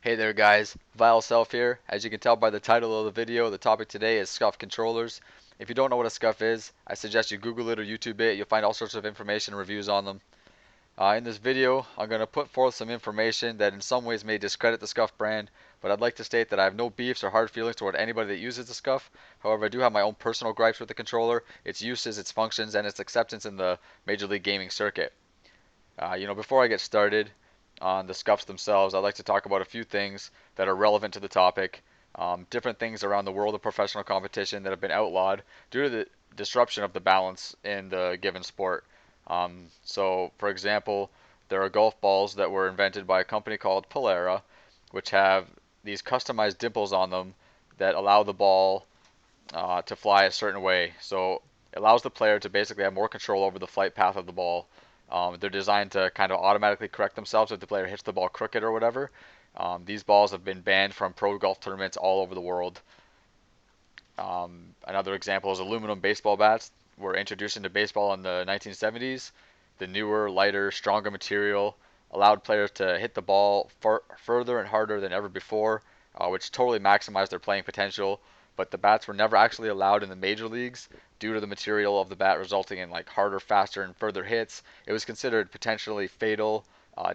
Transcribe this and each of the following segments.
Hey there guys, Vile Self here. As you can tell by the title of the video, the topic today is Scuf controllers. If you don't know what a Scuf is, I suggest you Google it or YouTube it. You'll find all sorts of information and reviews on them. In this video, I'm going to put forth some information that in some ways may discredit the Scuf brand, but I'd like to state that I have no beefs or hard feelings toward anybody that uses the Scuf. However, I do have my own personal gripes with the controller, its uses, its functions, and its acceptance in the Major League Gaming circuit. Before I get started on the scuffs themselves, I'd like to talk about a few things that are relevant to the topic. Different things around the world of professional competition that have been outlawed due to the disruption of the balance in the given sport. For example, there are golf balls that were invented by a company called Polera, which have these customized dimples on them that allow the ball to fly a certain way. So it allows the player to basically have more control over the flight path of the ball. They're designed to kind of automatically correct themselves if the player hits the ball crooked or whatever. These balls have been banned from pro golf tournaments all over the world. Another example is aluminum baseball bats were introduced into baseball in the 1970s. The newer, lighter, stronger material allowed players to hit the ball further and harder than ever before, which totally maximized their playing potential. But the bats were never actually allowed in the major leagues due to the material of the bat resulting in like harder, faster, and further hits. It was considered potentially fatal,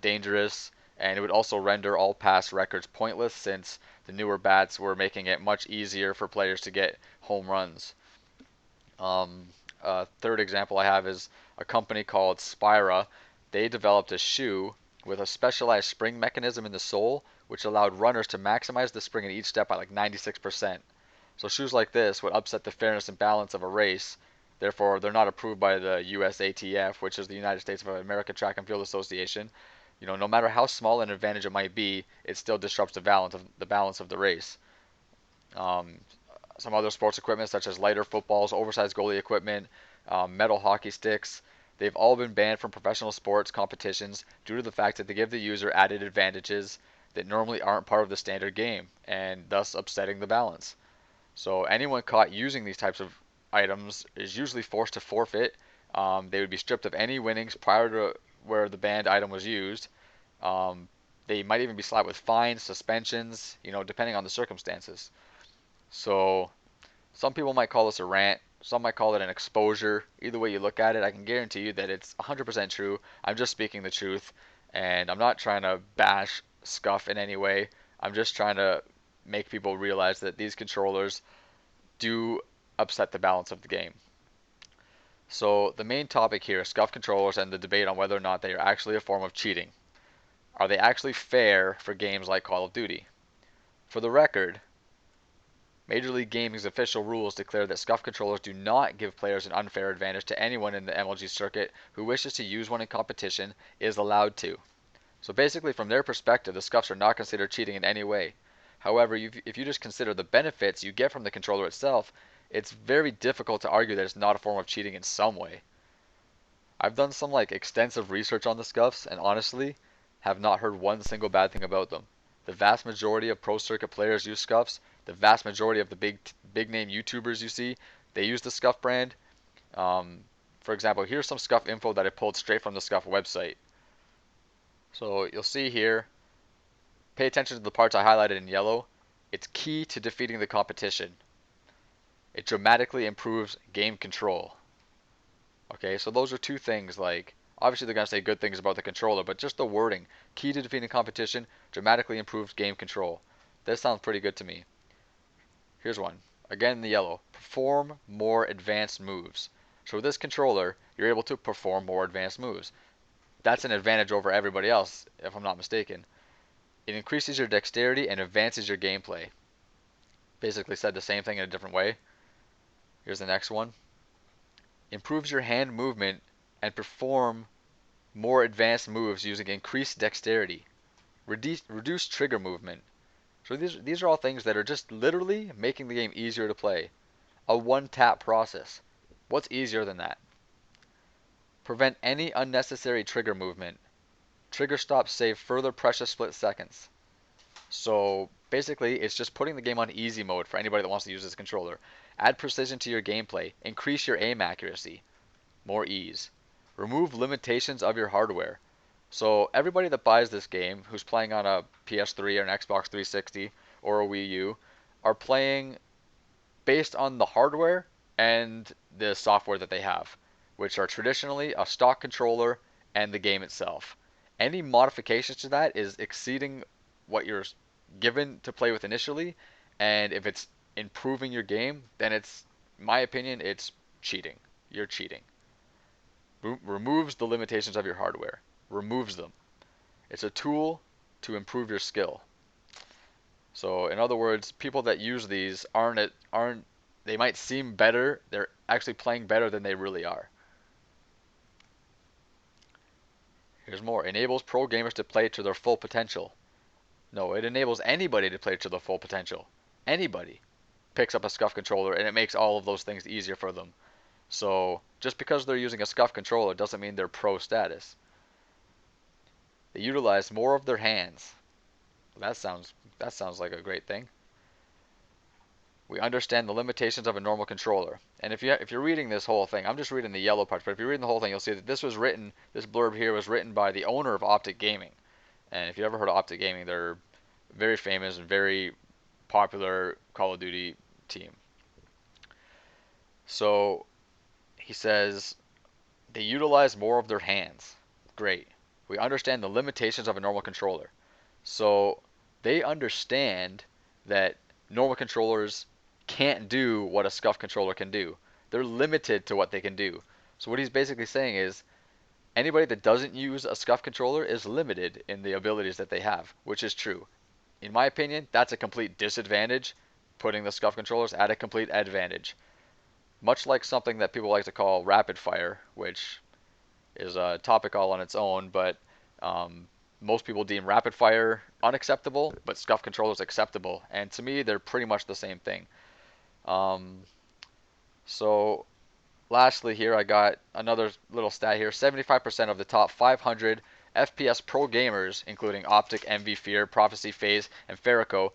dangerous, and it would also render all past records pointless since the newer bats were making it much easier for players to get home runs. Third example I have is a company called Spira. They developed a shoe with a specialized spring mechanism in the sole, which allowed runners to maximize the spring in each step by like 96%. So shoes like this would upset the fairness and balance of a race. Therefore, they're not approved by the USATF, which is the United States of America Track and Field Association. No matter how small an advantage it might be, it still disrupts the balance of the race. Um, some other sports equipment, such as lighter footballs, oversized goalie equipment, metal hockey sticks, they've all been banned from professional sports competitions due to the fact that they give the user added advantages that normally aren't part of the standard game, and thus upsetting the balance. So anyone caught using these types of items is usually forced to forfeit. They would be stripped of any winnings prior to where the banned item was used. Um, they might even be slapped with fines, suspensions, depending on the circumstances. So some people might call this a rant. Some might call it an exposure. Either way you look at it, I can guarantee you that it's 100% true. I'm just speaking the truth, and I'm not trying to bash Scuf in any way. I'm just trying to make people realize that these controllers do upset the balance of the game. So the main topic here is Scuf controllers and the debate on whether or not they are actually a form of cheating. Are they actually fair for games like Call of Duty? For the record, Major League Gaming's official rules declare that Scuf controllers do not give players an unfair advantage to anyone in the MLG circuit who wishes to use one in competition is allowed to. So basically from their perspective, the Scufs are not considered cheating in any way. However, if you just consider the benefits you get from the controller itself, it's very difficult to argue that it's not a form of cheating in some way. I've done some extensive research on the Scufs and honestly have not heard one single bad thing about them. The vast majority of pro circuit players use Scufs. The vast majority of the big name YouTubers you see, they use the Scuf brand. For example, here's some Scuf info that I pulled straight from the Scuf website. So you'll see here, pay attention to the parts I highlighted in yellow. It's key to defeating the competition. It dramatically improves game control. Okay, so those are two things obviously they're going to say good things about the controller, but just the wording, key to defeating competition, dramatically improves game control. This sounds pretty good to me. Here's one. Again in the yellow, perform more advanced moves. So with this controller, you're able to perform more advanced moves. That's an advantage over everybody else, if I'm not mistaken. It increases your dexterity and advances your gameplay. Basically said the same thing in a different way. Here's the next one. Improves your hand movement and perform more advanced moves using increased dexterity. Reduce trigger movement. So these are all things that are just literally making the game easier to play. A one-tap process. What's easier than that? Prevent any unnecessary trigger movement. Trigger stops save further precious split seconds. So basically, it's just putting the game on easy mode for anybody that wants to use this controller. Add precision to your gameplay. Increase your aim accuracy. More ease. Remove limitations of your hardware. So everybody that buys this game who's playing on a PS3 or an Xbox 360 or a Wii U are playing based on the hardware and the software that they have, which are traditionally a stock controller and the game itself. Any modifications to that is exceeding what you're given to play with initially, and if it's improving your game, then it's, in my opinion, it's cheating. You're cheating. Removes the limitations of your hardware. Removes them. It's a tool to improve your skill. So in other words, people that use these aren't they might seem better, they're actually playing better than they really are. Here's more. Enables pro gamers to play to their full potential. No, it enables anybody to play to their full potential. Anybody picks up a Scuf controller and it makes all of those things easier for them. So just because they're using a Scuf controller doesn't mean they're pro status. They utilize more of their hands. That sounds like a great thing. We understand the limitations of a normal controller. And if you're reading this whole thing, I'm just reading the yellow part, but if you're reading the whole thing, you'll see that this blurb here was written by the owner of Optic Gaming. And if you ever heard of Optic Gaming, they're very famous and very popular Call of Duty team. So he says they utilize more of their hands. Great. We understand the limitations of a normal controller. So they understand that normal controllers can't do what a Scuf controller can do. They're limited to what they can do. So what he's basically saying is anybody that doesn't use a Scuf controller is limited in the abilities that they have, which is true. In my opinion, that's a complete disadvantage, putting the Scuf controllers at a complete advantage. Much like something that people like to call rapid fire, which is a topic all on its own, but um, most people deem rapid fire unacceptable, but Scuf controllers acceptable. And to me, they're pretty much the same thing. Um, so lastly here, I got another little stat here. 75% of the top 500 FPS pro gamers, including Optic, Envy, Fear, Prophecy, FaZe, and Farrico,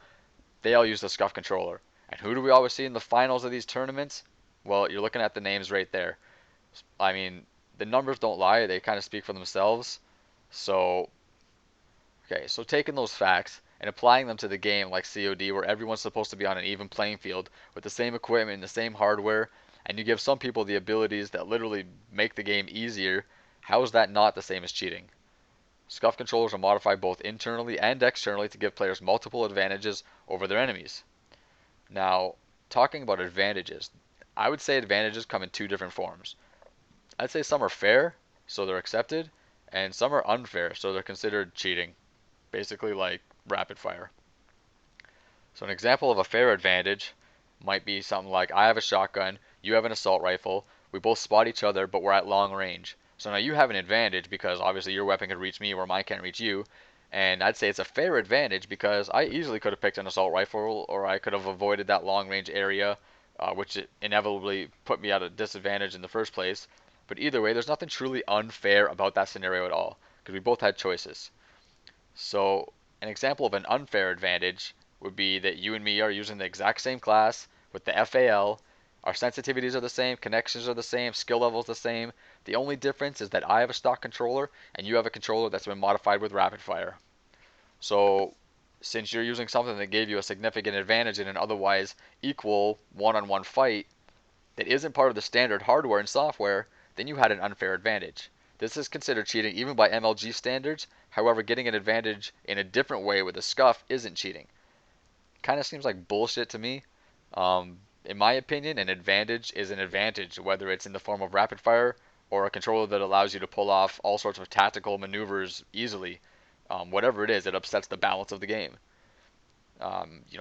they all use the Scuf controller. And who do we always see in the finals of these tournaments? Well, you're looking at the names right there. I mean, the numbers don't lie. They kind of speak for themselves. So, okay, so taking those facts and applying them to the game like COD, where everyone's supposed to be on an even playing field with the same equipment and the same hardware, and you give some people the abilities that literally make the game easier, how is that not the same as cheating? Scuf controllers are modified both internally and externally to give players multiple advantages over their enemies. Now, talking about advantages, I would say advantages come in two different forms. I'd say some are fair, so they're accepted, and some are unfair, so they're considered cheating. Basically like rapid fire. So an example of a fair advantage might be something like I have a shotgun, you have an assault rifle, we both spot each other, but we're at long range. So now you have an advantage because obviously your weapon can reach me where mine can't reach you. And I'd say it's a fair advantage because I easily could have picked an assault rifle or I could have avoided that long range area, which inevitably put me at a disadvantage in the first place. But either way, there's nothing truly unfair about that scenario at all because we both had choices. So an example of an unfair advantage would be that you and me are using the exact same class with the FAL. Our sensitivities are the same, connections are the same, skill levels the same. The only difference is that I have a stock controller and you have a controller that's been modified with rapid fire. So since you're using something that gave you a significant advantage in an otherwise equal one-on-one fight that isn't part of the standard hardware and software, then you had an unfair advantage. This is considered cheating even by MLG standards. However, getting an advantage in a different way with a Scuf isn't cheating. Kind of seems like bullshit to me. In my opinion, an advantage is an advantage, whether it's in the form of rapid fire or a controller that allows you to pull off all sorts of tactical maneuvers easily. Whatever it is, it upsets the balance of the game.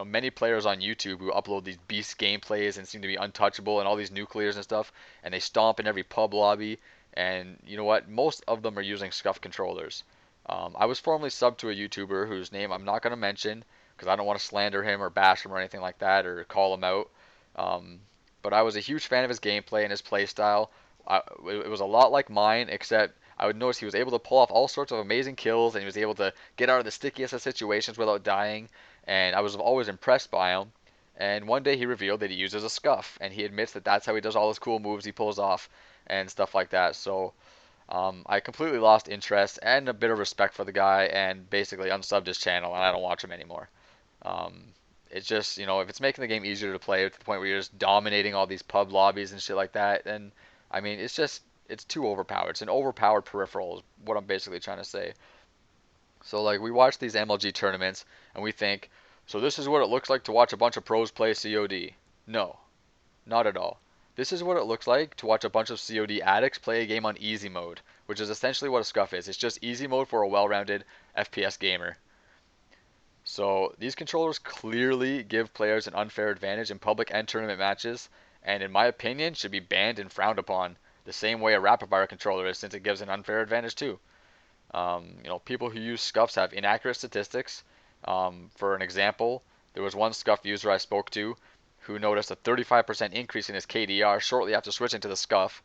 Many players on YouTube who upload these beast gameplays and seem to be untouchable and all these nuclears and stuff, and they stomp in every pub lobby. And you know what? Most of them are using Scuf controllers. I was formerly subbed to a YouTuber whose name I'm not going to mention because I don't want to slander him or bash him or anything like that or call him out. Um, but I was a huge fan of his gameplay and his playstyle. It was a lot like mine, except I would notice he was able to pull off all sorts of amazing kills and he was able to get out of the stickiest of situations without dying. And I was always impressed by him. And one day he revealed that he uses a Scuf, and he admits that that's how he does all his cool moves he pulls off and stuff like that. So I completely lost interest and a bit of respect for the guy, and basically unsubbed his channel, and I don't watch him anymore. Um, it's just, if it's making the game easier to play to the point where you're just dominating all these pub lobbies and shit like that, then I mean, it's too overpowered. It's an overpowered peripheral, is what I'm basically trying to say. So like we watch these MLG tournaments and we think, so this is what it looks like to watch a bunch of pros play COD. No, not at all. This is what it looks like to watch a bunch of COD addicts play a game on easy mode, which is essentially what a Scuf is. It's just easy mode for a well-rounded FPS gamer. So these controllers clearly give players an unfair advantage in public and tournament matches, and in my opinion should be banned and frowned upon the same way a rapid fire controller is, since it gives an unfair advantage too. People who use scuffs have inaccurate statistics. For an example, there was one scuff user I spoke to who noticed a 35% increase in his KDR shortly after switching to the scuff.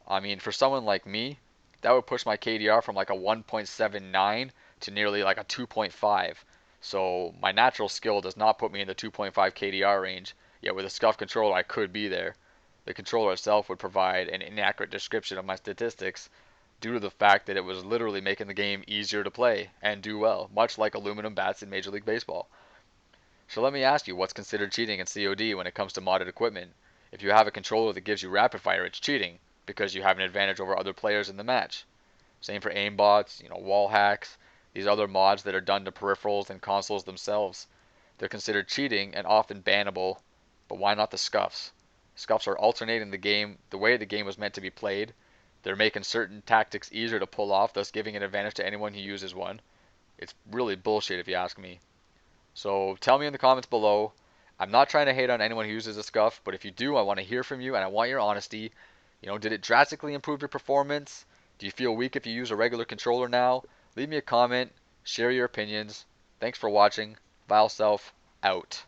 I mean, for someone like me, that would push my KDR from like a 1.79 to nearly like a 2.5. So my natural skill does not put me in the 2.5 KDR range, yet with a scuff controller I could be there. The controller itself would provide an inaccurate description of my statistics due to the fact that it was literally making the game easier to play and do well, much like aluminum bats in Major League Baseball. So let me ask you, what's considered cheating in COD when it comes to modded equipment? If you have a controller that gives you rapid fire, it's cheating because you have an advantage over other players in the match. Same for aimbots, wall hacks, these other mods that are done to peripherals and consoles themselves. They're considered cheating and often bannable, but why not the scuffs? Scuffs are alternating the game the way the game was meant to be played. They're making certain tactics easier to pull off, thus giving an advantage to anyone who uses one. It's really bullshit if you ask me. So tell me in the comments below. I'm not trying to hate on anyone who uses a scuff, but if you do, I want to hear from you and I want your honesty. Did it drastically improve your performance? Do you feel weak if you use a regular controller now? Leave me a comment, share your opinions. Thanks for watching. Vile Self, out.